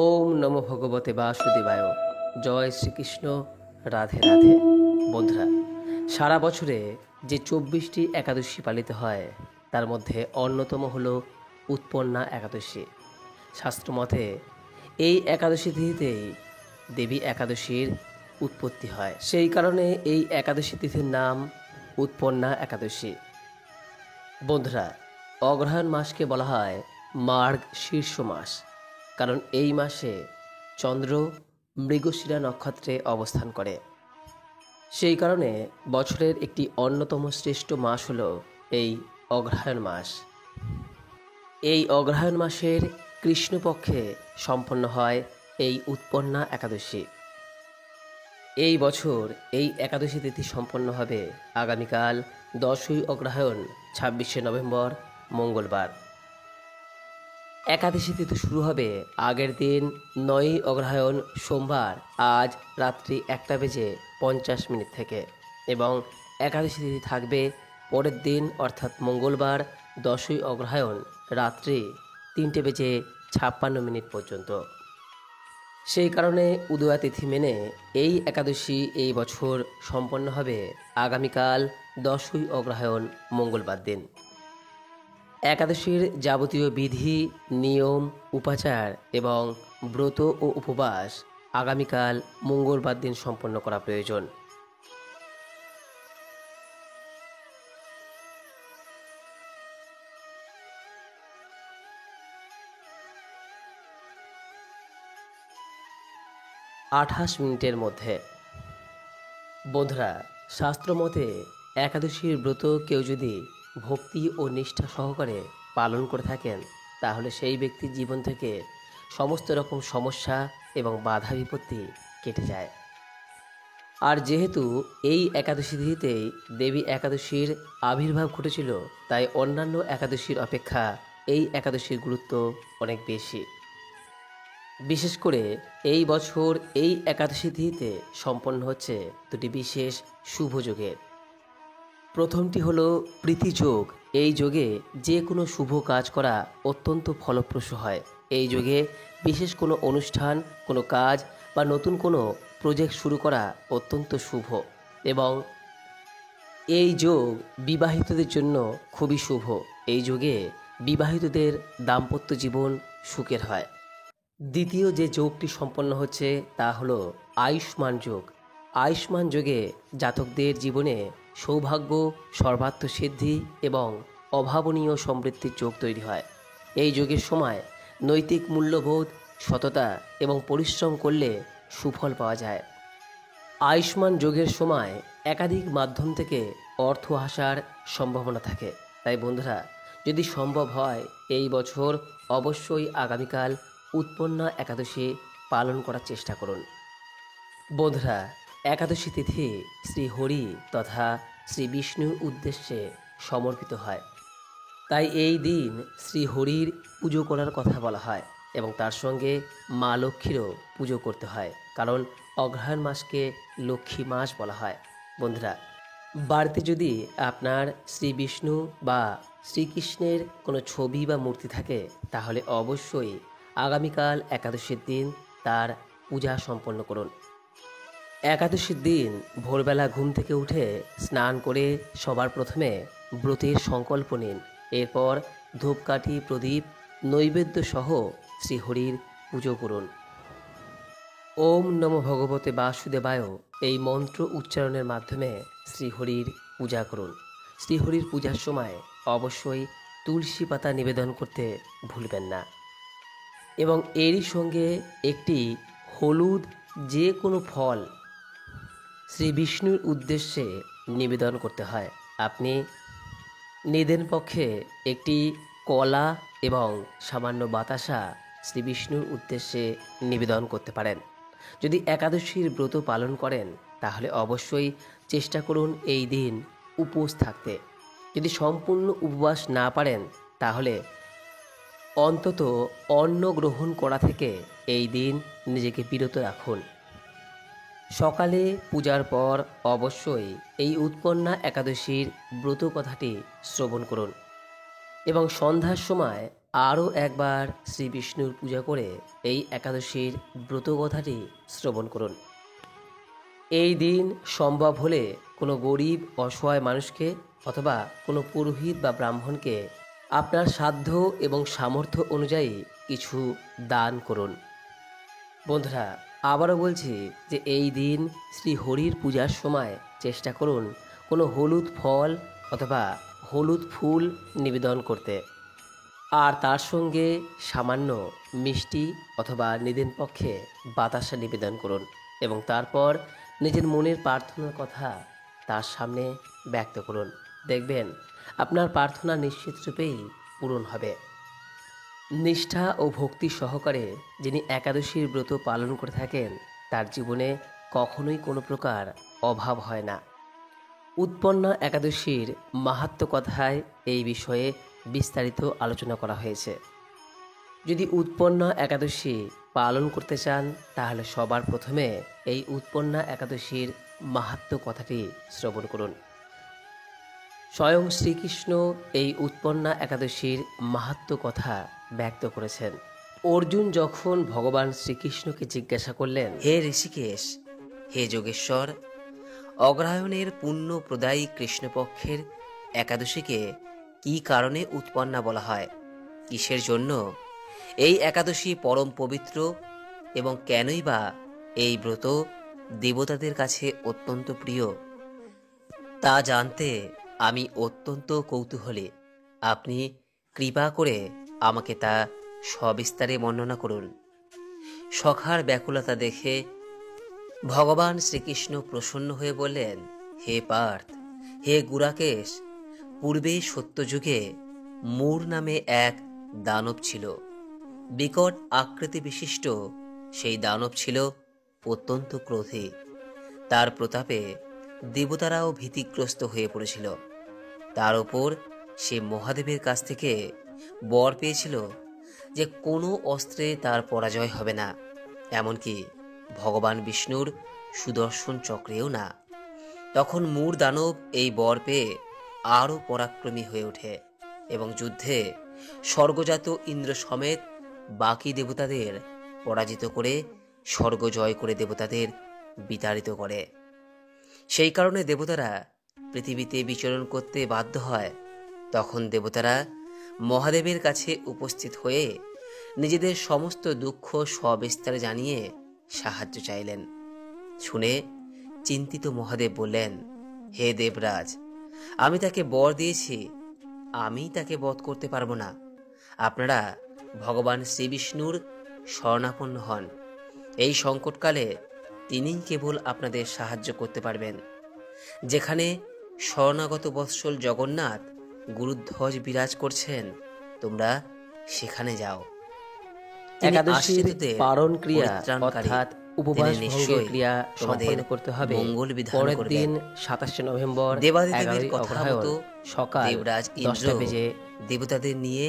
ওম নমো ভগবতে বাসুদেবায়। জয় শ্রীকৃষ্ণ। রাধে রাধে। বন্ধুরা, সারা বছরে যে 24টি একাদশী পালিত হয় তার মধ্যে অন্যতম হল উৎপন্না একাদশী। শাস্ত্রমতে এই একাদশী তিথিতেই দেবী একাদশীর উৎপত্তি হয়, সেই কারণে এই একাদশী তিথির নাম উৎপন্না একাদশী। বন্ধুরা, অগ্রহায়ণ মাসকে বলা হয় মার্গ শীর্ষ মাস, কারণ এই মাসে চন্দ্র মৃগশিরা নক্ষত্রে অবস্থান করে। সেই কারণে বছরের একটি অন্যতম শ্রেষ্ঠ মাস হল এই অগ্রহায়ণ মাস। এই অগ্রহায়ণ মাসের কৃষ্ণপক্ষে সম্পন্ন হয় এই উৎপন্না একাদশী। এই বছর এই একাদশী তিথি সম্পন্ন হবে আগামীকাল 10ই অগ্রহায়ণ 26শে নভেম্বর মঙ্গলবার। একাদশী তিথি শুরু হবে আগের দিন 9ই অগ্রহায়ণ সোমবার আজ রাত্রি 1:50 থেকে, এবং একাদশী তিথি থাকবে পরের দিন অর্থাৎ মঙ্গলবার 10ই অগ্রহায়ণ রাত্রি 3:56 পর্যন্ত। সেই কারণে উদয়া তিথি মেনে এই একাদশী এই বছর সম্পন্ন হবে আগামীকাল 10ই অগ্রহায়ণ মঙ্গলবার দিন। একাদশীর যাবতীয় বিধি, নিয়ম, উপাচার এবং ব্রত ও উপবাস আগামীকাল মঙ্গলবার দিন সম্পন্ন করা প্রয়োজন। মিনিটের মধ্যে। বন্ধুরা, শাস্ত্রমতে একাদশীর ব্রত কেউ যদি ভক্তি ও নিষ্ঠা সহকারে পালন করে থাকেন তাহলে সেই ব্যক্তির জীবন থেকে সমস্ত রকম সমস্যা এবং বাধা বিপত্তি কেটে যায়। আর যেহেতু এই একাদশী তিথিতেই দেবী একাদশীর আবির্ভাব ঘটেছিল, তাই অন্যান্য একাদশীর অপেক্ষা এই একাদশীর গুরুত্ব অনেক বেশি। বিশেষ করে এই বছর এই একাদশী তিথিতে সম্পন্ন হচ্ছে দুটি বিশেষ শুভ যোগের। প্রথমটি হলো প্রীতি যোগ। এই যোগে যে কোনো শুভ কাজ করা অত্যন্ত ফলপ্রসূ হয়। এই যোগে বিশেষ কোনো অনুষ্ঠান, কোনো কাজ বা নতুন কোনো প্রজেক্ট শুরু করা অত্যন্ত শুভ, এবং এই যোগ বিবাহিতদের জন্য খুবই শুভ। এই যোগে বিবাহিতদের দাম্পত্য জীবন সুখের হয়। দ্বিতীয় যে যোগটি সম্পন্ন হচ্ছে তা হলো আয়ুষ্মান যোগ। আয়ুষ্মান যোগে জাতকদের জীবনে সৌভাগ্য, সর্বার্থ সিদ্ধি এবং অভাবনীয় সমৃদ্ধির যোগ তৈরি হয়। এই যোগের সময় নৈতিক মূল্যবোধ, সততা এবং পরিশ্রম করলে সুফল পাওয়া যায়। আয়ুষ্মান যোগের সময় একাধিক মাধ্যম থেকে অর্থ আসার সম্ভাবনা থাকে। তাই বন্ধুরা, যদি সম্ভব হয় এই বছর অবশ্যই আগামীকাল উৎপন্না একাদশী পালন করার চেষ্টা করুন। বন্ধুরা, একাদশী তিথি শ্রী হরি তথা শ্রী বিষ্ণুর উদ্দেশ্যে সমর্পিত হয়, তাই এই দিন শ্রী হরির পুজো করার কথা বলা হয় এবং তার সঙ্গে মা লক্ষ্মীরও পুজো করতে হয়, কারণ অগ্রহায়ণ মাসকে লক্ষ্মী মাস বলা হয়। বন্ধুরা, বাড়িতে যদি আপনার শ্রী বিষ্ণু বা শ্রীকৃষ্ণের কোনো ছবি বা মূর্তি থাকে তাহলে অবশ্যই আগামীকাল একাদশীর দিন তার পূজা সম্পন্ন করুন। একাদশীর দিন ভোরবেলা ঘুম থেকে উঠে স্নান করে সবার প্রথমে ব্রতের সংকল্প নিন। এরপর ধূপকাঠি, প্রদীপ, নৈবেদ্য সহ শ্রীহরির পুজো করুন। ওম নমো ভগবতে বাসুদেবায় এই মন্ত্র উচ্চারণের মাধ্যমে শ্রীহরির পূজা করুন। শ্রীহরির পূজার সময় অবশ্যই তুলসী পাতা নিবেদন করতে ভুলবেন না, এবং এরই সঙ্গে একটি হলুদ যে কোনো ফল শ্রী বিষ্ণুর উদ্দেশ্যে নিবেদন করতে হয়। আপনি নিদেন পক্ষে একটি কলা এবং সামান্য বাতাসা শ্রী বিষ্ণুর উদ্দেশ্যে নিবেদন করতে পারেন। যদি একাদশীর ব্রত পালন করেন তাহলে অবশ্যই চেষ্টা করুন এই দিন উপোস থাকতে। যদি সম্পূর্ণ উপবাস না পারেন তাহলে অন্তত অন্ন গ্রহণ করা থেকে এই দিন নিজেকে বিরত রাখুন। সকালে পূজার পর অবশ্যই এই উৎপন্না একাদশীর ব্রত কথাটি শ্রবণ করুন, এবং সন্ধ্যার সময় আরও একবার শ্রী বিষ্ণুর পূজা করে এই একাদশীর ব্রত কথাটি শ্রবণ করুন। এই দিন সম্ভব হলে কোনো গরিব অসহায় মানুষকে অথবা কোনো পুরোহিত বা ব্রাহ্মণকে আপনার সাধ্য এবং সামর্থ্য অনুযায়ী কিছু দান করুন। বন্ধুরা, আবারও বলছি যে এই দিন শ্রী হরির পূজার সময় চেষ্টা করুন কোনো হলুদ ফল অথবা হলুদ ফুল নিবেদন করতে, আর তার সঙ্গে সামান্য মিষ্টি অথবা নিদেন পক্ষে বাতাসা নিবেদন করুন এবং তারপর নিজের মনের প্রার্থনার কথা তার সামনে ব্যক্ত করুন। দেখবেন আপনার প্রার্থনা নিশ্চিতরূপেই পূরণ হবে। নিষ্ঠা ও ভক্তি সহকারে যিনি একাদশীর ব্রত পালন করে থাকেন তার জীবনে কখনোই কোনো প্রকার অভাব হয় না। উৎপন্না একাদশীর মাহাত্ম্য কথায় এই বিষয়ে বিস্তারিত আলোচনা করা হয়েছে। যদি উৎপন্না একাদশী পালন করতে চান তাহলে সবার প্রথমে এই উৎপন্না একাদশীর মাহাত্ম্য কথাটি শ্রবণ করুন। স্বয়ং শ্রীকৃষ্ণ এই উৎপন্না একাদশীর মাহাত্ম্য কথা ব্যক্ত করেছেন। অর্জুন যখন ভগবান শ্রীকৃষ্ণকে জিজ্ঞাসা করলেন, হে ঋষিকেশ, হে যোগেশ্বর, অগ্রহায়ণের পুণ্য প্রদায়ী কৃষ্ণপক্ষের একাদশীকে কি কারণে উৎপন্না বলা হয়, কিসের জন্য এই একাদশী পরম পবিত্র এবং কেনই বা এই ব্রত দেবতাদের কাছে অত্যন্ত প্রিয়, তা জানতে আমি অত্যন্ত কৌতূহলী। আপনি কৃপা করে আমাকে তা সবিস্তারে বর্ণনা করুন। সখার ব্যাকুলতা দেখে ভগবান শ্রীকৃষ্ণ প্রসন্ন হয়ে বললেন, হে পার্থ, হে গুরাকেশ, পূর্বে সত্যযুগে মূর নামে এক দানব ছিল। বিকট আকৃতি বিশিষ্ট সেই দানব ছিল অত্যন্ত ক্রোধী। তার প্রতাপে দেবতারাও ভীতিগ্রস্ত হয়ে পড়েছিল। তার উপর সে মহাদেবের কাছ থেকে বর পেয়েছিল যে কোনো অস্ত্রে তার পরাজয় হবে না, এমনকি ভগবান বিষ্ণুর সুদর্শন চক্রেও না। তখন মূর দানব এই বর পেয়ে আরও পরাক্রমী হয়ে ওঠে এবং যুদ্ধে স্বর্গজাত ইন্দ্র সমেত বাকি দেবতাদের পরাজিত করে স্বর্গ জয় করে দেবতাদের বিতাড়িত করে। সেই কারণে দেবতারা পৃথিবীতে বিচরণ করতে বাধ্য হয়। তখন দেবতারা মহাদেবের কাছে উপস্থিত হয়ে নিজেদের সমস্ত দুঃখ সবিস্তারে জানিয়ে সাহায্য চাইলেন। শুনে চিন্তিত মহাদেব বললেন, হে দেবরাজ, আমি তাকে বর দিয়েছি, আমি তাকে বধ করতে পারবো না। আপনারা ভগবান শ্রীবিষ্ণুর শরণাপন্ন হন। এই সংকটকালে তিনিই কেবল আপনাদের সাহায্য করতে পারবেন। যেখানে শরণাগত বৎসল জগন্নাথ গুরুধ্বজ বিরাজ করছেন, তোমরা সেখানে যাও। একাদশীর পারণ ক্রিয়া অর্থাৎ উপবাস ভঙ্গের ক্রিয়া সম্পন্ন করতে হবে মঙ্গল বিধান পরের করবেন। দিন ২৭ নভেম্বর দেবাদিদেবের ১১ই কথা অগ্রহায়ণ মতো সকাল দেবরাজ ১০টা ইন্দ্র বেজে দেবতাদের নিয়ে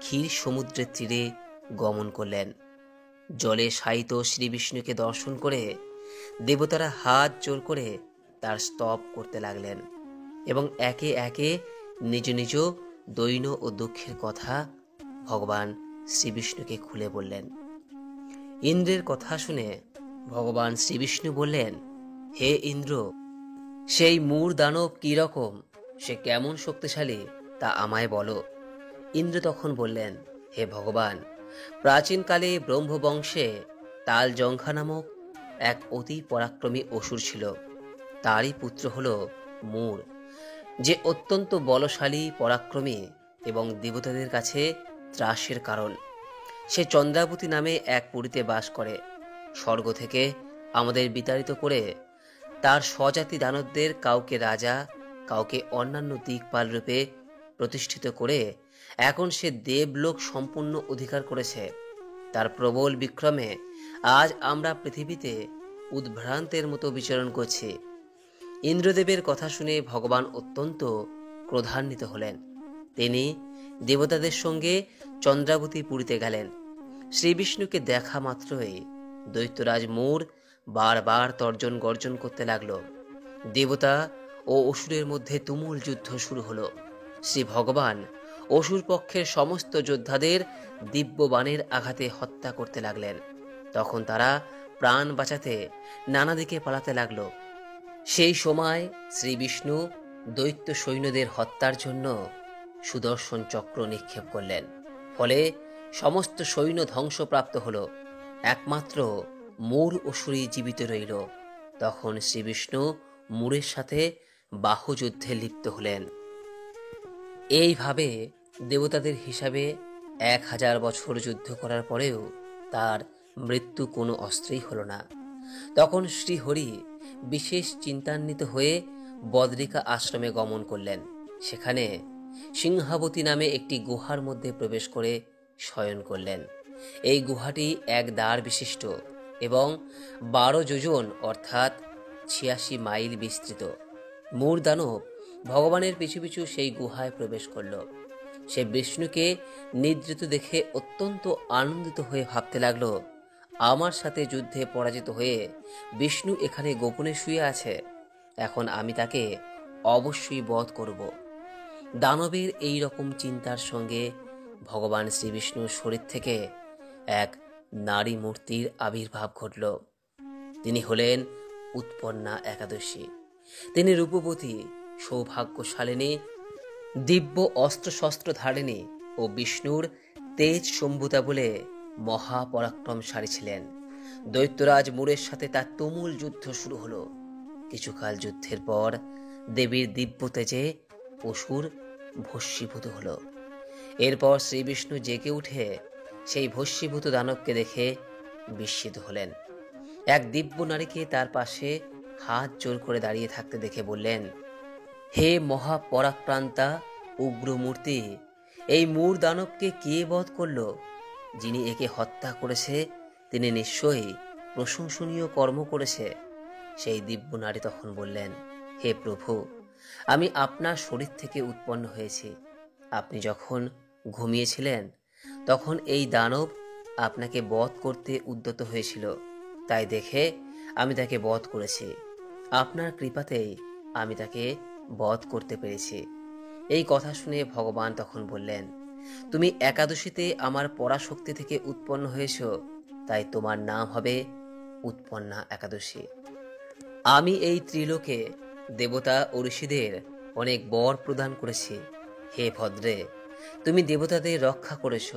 ক্ষীর সমুদ্রের তীরে গমন করলেন। জলে শায়িত শ্রীবিষ্ণুকে দর্শন করে দেবতারা হাত জোর করে তার স্তব করতে লাগলেন এবং একে একে নিজ নিজ দৈন্য ও দুঃখের কথা ভগবান শ্রীবিষ্ণুকে খুলে বললেন। ইন্দ্রের কথা শুনে ভগবান শ্রীবিষ্ণু বললেন, হে ইন্দ্র, সেই মূর দানব কি রকম, সে কেমন শক্তিশালী তা আমায় বলো। ইন্দ্র তখন বললেন, হে ভগবান, প্রাচীনকালে ব্রহ্মবংশে তালজঙ্ঘা নামক এক অতি পরাক্রমী অসুর ছিল। তারই পুত্র হল মূর, যে অত্যন্ত বলশালী, পরাক্রমী এবং দেবতাদের কাছে ত্রাসের কারণ। সে চন্দ্রাবতী নামে এক পুরীতে বাস করে। স্বর্গ থেকে আমাদের বিতাড়িত করে তার স্বজাতি দানবদের কাউকে রাজা, কাউকে অন্যান্য দিকপাল রূপে প্রতিষ্ঠিত করে এখন সে দেবলোক সম্পূর্ণ অধিকার করেছে। তার প্রবল বিক্রমে আজ আমরা পৃথিবীতে উদ্ভ্রান্তের মতো বিচরণ করছি। ইন্দ্রদেবের কথা শুনে ভগবান অত্যন্ত ক্রোধান্বিত হলেন। তিনি দেবতাদের সঙ্গে চন্দ্রাবতী পুরীতে গেলেন। শ্রীবিষ্ণুকে দেখা মাত্রই দৈত্যরাজ মূর বারবার তর্জন গর্জন করতে লাগল। দেবতা ও অসুরের মধ্যে তুমুল যুদ্ধ শুরু হলো। শ্রী ভগবান অসুর পক্ষের সমস্ত যোদ্ধাদের দিব্য বাণের আঘাতে হত্যা করতে লাগলেন। তখন তারা প্রাণ বাঁচাতে নানা দিকে পালাতে লাগল। সেই সময় শ্রী বিষ্ণু দৈত্য সৈন্যদের হত্যার জন্য সুদর্শন চক্র নিক্ষেপ করলেন। ফলে সমস্ত সৈন্য ধ্বংসপ্রাপ্ত হল, একমাত্র মূর অসুরী জীবিত রইল। তখন শ্রী বিষ্ণু মূরের সাথে বাহুযুদ্ধে লিপ্ত হলেন। এইভাবে দেবতাদের হিসাবে 1000 বছর যুদ্ধ করার পরেও তার মৃত্যু কোনো অস্ত্রেই হল না। তখন শ্রীহরি বিশেষ চিন্তান্বিত হয়ে বদ্রিকা আশ্রমে গমন করলেন। সেখানে সিংহাবতী নামে একটি গুহার মধ্যে প্রবেশ করে শয়ন করলেন। এই গুহাটি এক দ্বার বিশিষ্ট এবং 12 যোজন অর্থাৎ 86 মাইল বিস্তৃত। মূর দানব ভগবানের পিছু পিছু সেই গুহায় প্রবেশ করল। সে বিষ্ণুকে নিদ্রিত দেখে অত্যন্ত আনন্দিত হয়ে ভাবতে লাগলো, আমার সাথে যুদ্ধে পরাজিত হয়ে বিষ্ণু এখানে গোপনে শুয়ে আছে, এখন আমি তাকে অবশ্যই বধ করব। দানবের এই রকম চিন্তার সঙ্গে ভগবান শ্রীবিষ্ণুর শরীর থেকে এক নারী মূর্তির আবির্ভাব ঘটল। তিনি হলেন উৎপন্না একাদশী। তিনি রূপবতী, সৌভাগ্যশালিনী, দিব্য অস্ত্রশস্ত্র ধারিণী ও বিষ্ণুর তেজ সম্ভূতা বলে মহাপরাক্রমশালী ছিলেন। দৈত্যরাজ মূরের সাথে তার তুমুল যুদ্ধ শুরু হলো। কিছুকাল যুদ্ধের পর দেবীর দিব্য তেজে অসুর ভস্মীভূত হলো। এরপর শ্রীবিষ্ণু জেগে উঠে সেই ভস্মীভূত দানবকে দেখে বিস্মিত হলেন। এক দিব্য নারীকে তার পাশে হাত জোর করে দাঁড়িয়ে থাকতে দেখে বললেন, হে মহাপরাক্রান্তা উগ্রমূর্তি, এই মূর দানবকে কে বধ করল? যিনি একে হত্যা করেছে তিনি নিশ্চয়ই প্রশংসনীয় কর্ম করেছে। সেই দিব্য নারী তখন বললেন, হে প্রভু, আমি আপনার শরীর থেকে উৎপন্ন হয়েছি। আপনি যখন ঘুমিয়েছিলেন তখন এই দানব আপনাকে বধ করতে উদ্যত হয়েছিল, তাই দেখে আমি তাকে বধ করেছি। আপনার কৃপাতেই আমি তাকে বধ করতে পেরেছি। এই কথা শুনে ভগবান তখন বললেন, তুমি একাদশীতে আমার পরাশক্তি থেকে উৎপন্ন হয়েছ, তাই তোমার নাম হবে উৎপন্না একাদশী। আমি এই ত্রিলোকে দেবতা ও ঋষিদের অনেক বর প্রদান করেছি। হে ভদ্রে, তুমি দেবতাদের রক্ষা করেছ,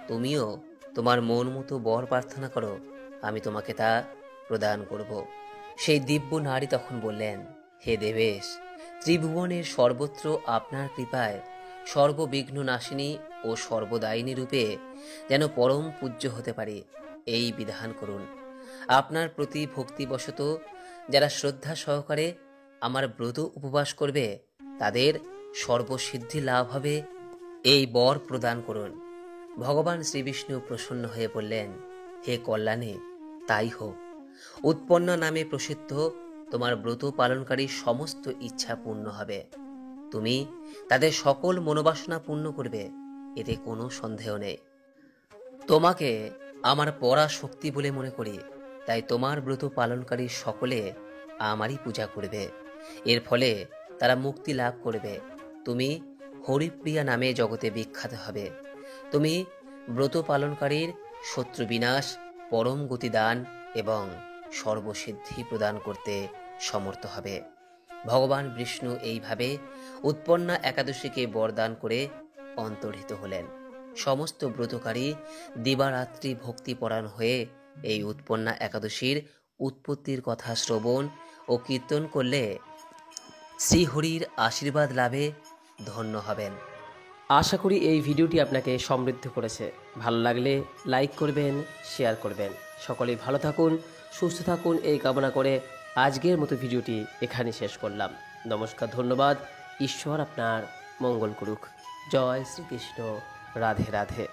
তুমিও তোমার মন মতো বর প্রার্থনা করো, আমি তোমাকে তা প্রদান করব। সেই দিব্য নারী তখন বললেন, হে দেবেশ, ত্রিভুবনের সর্বত্র আপনার কৃপায় সর্ববিঘ্ন নাশিনী ও সর্বদায়িনী রূপে যেন পরম পূজ্য হতে পারি, এই বিধান করুন। আপনার প্রতি ভক্তিবশত যারা শ্রদ্ধা সহকারে আমার ব্রত উপবাস করবে তাদের সর্বসিদ্ধি লাভ হবে, এই বর প্রদান করুন। ভগবান শ্রীবিষ্ণু প্রসন্ন হয়ে বললেন, হে কল্যাণী, তাই হোক। উৎপন্না নামে প্রসিদ্ধ তোমার ব্রত পালনকারী সমস্ত ইচ্ছা পূর্ণ হবে। তুমি তাদের সকল মনোবাসনা পূর্ণ করবে, এতে কোনো সন্দেহ নেই। তোমাকে আমার পরাশক্তি বলে মনে করি, তাই তোমার ব্রত পালনকারী সকলে আমারই পূজা করবে। এর ফলে তারা মুক্তি লাভ করবে। তুমি হরিপ্রিয়া নামে জগতে বিখ্যাত হবে। তুমি ব্রত পালনকারীর শত্রু বিনাশ, পরম গতিদান এবং সর্বসিদ্ধি প্রদান করতে সমর্থ হবে। ভগবান বিষ্ণু এইভাবে উৎপন্না একাদশীকে বরদান করে অন্তর্হিত হলেন। সমস্ত ব্রতকারী দিবারাত্রি ভক্তিপরায়ণ হয়ে এই উৎপন্না একাদশীর উৎপত্তির কথা শ্রবণ ও কীর্তন করলে শ্রীহরির আশীর্বাদ লাভে ধন্য হবেন। আশা করি এই ভিডিওটি আপনাকে সমৃদ্ধ করেছে। ভালো লাগলে লাইক করবেন, শেয়ার করবেন। সকলেই ভালো থাকুন, সুস্থ থাকুন এই কামনা করে আজকের মতো ভিডিওটি এখানে শেষ করলাম। নমস্কার, ধন্যবাদ। ঈশ্বর আপনার মঙ্গল করুক। জয় শ্রীকৃষ্ণ। রাধে রাধে।